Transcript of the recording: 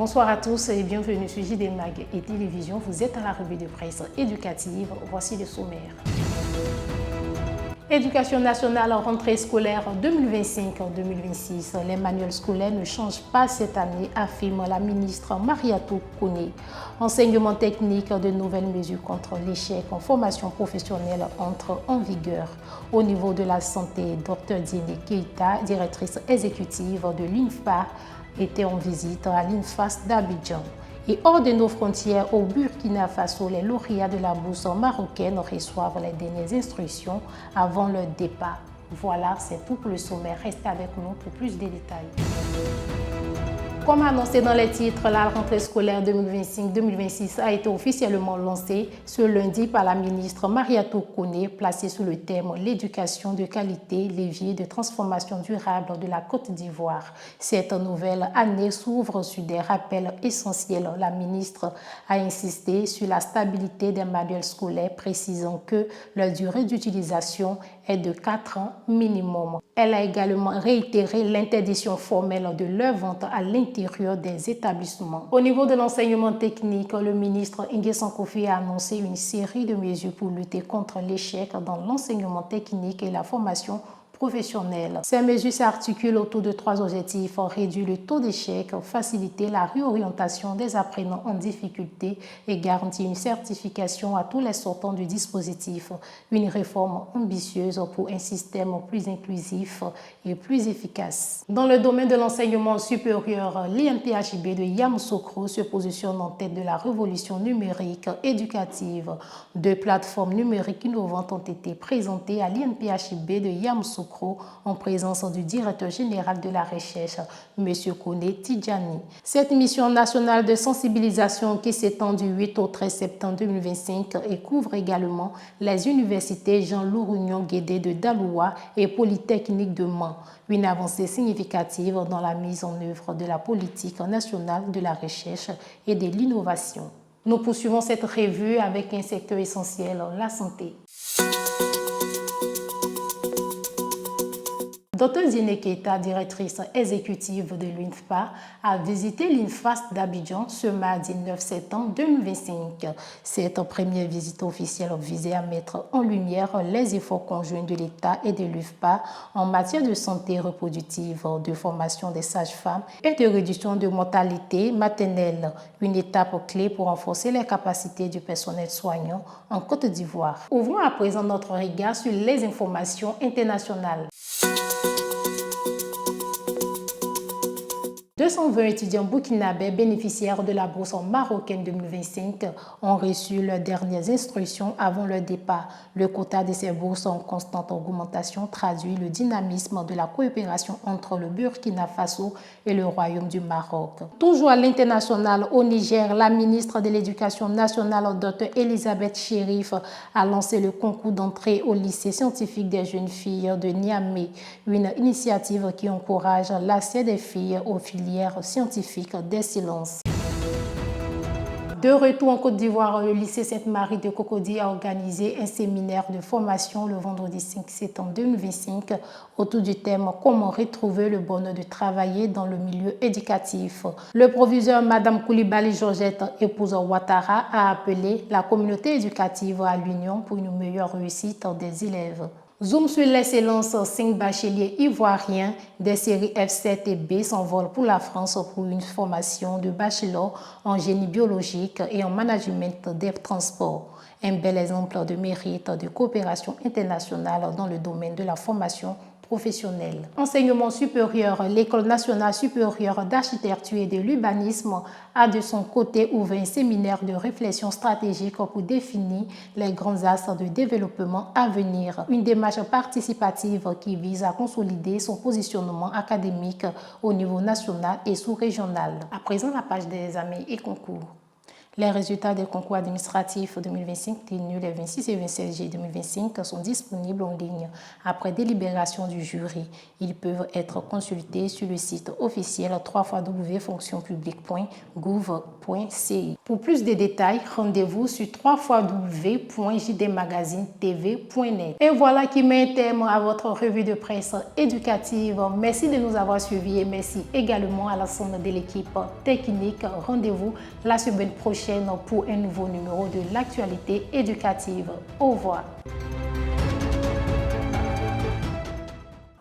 Bonsoir à tous et bienvenue sur JD Mag et Télévision. Vous êtes à la revue de presse éducative. Voici le sommaire. Éducation nationale en rentrée scolaire 2025-2026. Les manuels scolaires ne changent pas cette année, affirme la ministre Mariatou Kone. Enseignement technique, de nouvelles mesures contre l'échec en formation professionnelle entrent en vigueur. Au niveau de la santé, Dr Diene Keita, directrice exécutive de l'INFPA, était en visite à l'INFAS d'Abidjan. Et hors de nos frontières, au Burkina Faso, les lauréats de la bourse marocaine reçoivent les dernières instructions avant leur départ. Voilà, c'est tout pour le sommaire. Restez avec nous pour plus de détails. Comme annoncé dans les titres, la rentrée scolaire 2025-2026 a été officiellement lancée ce lundi par la ministre Mariatou Kone, placée sous le thème « L'éducation de qualité, levier de transformation durable de la Côte d'Ivoire ». Cette nouvelle année s'ouvre sur des rappels essentiels. La ministre a insisté sur la stabilité des manuels scolaires, précisant que leur durée d'utilisation est de 4 ans minimum. Elle a également réitéré l'interdiction formelle de leur vente à l'intérieur des établissements. Au niveau de l'enseignement technique, le ministre Nguessan Kofi a annoncé une série de mesures pour lutter contre l'échec dans l'enseignement technique et la formation professionnelle. Ces mesures s'articulent autour de 3 objectifs: réduire le taux d'échec, faciliter la réorientation des apprenants en difficulté et garantir une certification à tous les sortants du dispositif. Une réforme ambitieuse pour un système plus inclusif et plus efficace. Dans le domaine de l'enseignement supérieur, l'INPHB de Yamoussoukro se positionne en tête de la révolution numérique éducative. 2 plateformes numériques innovantes ont été présentées à l'INPHB de Yamoussoukro en présence du directeur général de la recherche, M. Kone Tidjani. Cette mission nationale de sensibilisation qui s'étend du 8 au 13 septembre 2025 et couvre également les universités Jean-Lourounion Guédé de Daloua et Polytechnique de Mans. Une avancée significative dans la mise en œuvre de la politique nationale de la recherche et de l'innovation. Nous poursuivons cette revue avec un secteur essentiel, la santé. Dr Diene Keita, directrice exécutive de l'INFPA, a visité l'INFAS d'Abidjan ce mardi 9 septembre 2025. Cette première visite officielle visait à mettre en lumière les efforts conjoints de l'État et de l'INFPA en matière de santé reproductive, de formation des sages-femmes et de réduction de mortalité maternelle, une étape clé pour renforcer les capacités du personnel soignant en Côte d'Ivoire. Ouvrons à présent notre regard sur les informations internationales. 220 étudiants burkinabés bénéficiaires de la bourse marocaine 2025 ont reçu leurs dernières instructions avant leur départ. Le quota de ces bourses en constante augmentation traduit le dynamisme de la coopération entre le Burkina Faso et le Royaume du Maroc. Toujours à l'international, au Niger, la ministre de l'Éducation nationale, Dr Elisabeth Chérif, a lancé le concours d'entrée au lycée scientifique des jeunes filles de Niamey, une initiative qui encourage l'accès des filles aux filières scientifique d'excellence. De retour en Côte d'Ivoire, le lycée Sainte-Marie de Cocody a organisé un séminaire de formation le vendredi 5 septembre 2025 autour du thème « Comment retrouver le bonheur de travailler dans le milieu éducatif ». Le proviseur Madame Koulibaly Georgette, épouse Ouattara, a appelé la communauté éducative à l'union pour une meilleure réussite des élèves. Zoom sur l'excellence, 5 bacheliers ivoiriens des séries F7 et B s'envolent pour la France pour une formation de bachelor en génie biologique et en management des transports. Un bel exemple de mérite de coopération internationale dans le domaine de la formation professionnelle. Enseignement supérieur, l'École nationale supérieure d'architecture et de l'urbanisme a de son côté ouvert un séminaire de réflexion stratégique pour définir les grands axes de développement à venir. Une démarche participative qui vise à consolider son positionnement académique au niveau national et sous-régional. À présent, la page des examens et concours. Les résultats des concours administratifs 2025 tenus les 26 et 27 juillet 2025 sont disponibles en ligne après délibération du jury. Ils peuvent être consultés sur le site officiel www.fonctionpublique.gouv.ci. Pour plus de détails, rendez-vous sur www.jdmagazinetv.net. Et voilà qui met terme à votre revue de presse éducative. Merci de nous avoir suivis et merci également à l'ensemble de l'équipe technique. Rendez-vous la semaine prochaine pour un nouveau numéro de l'actualité éducative. Au revoir.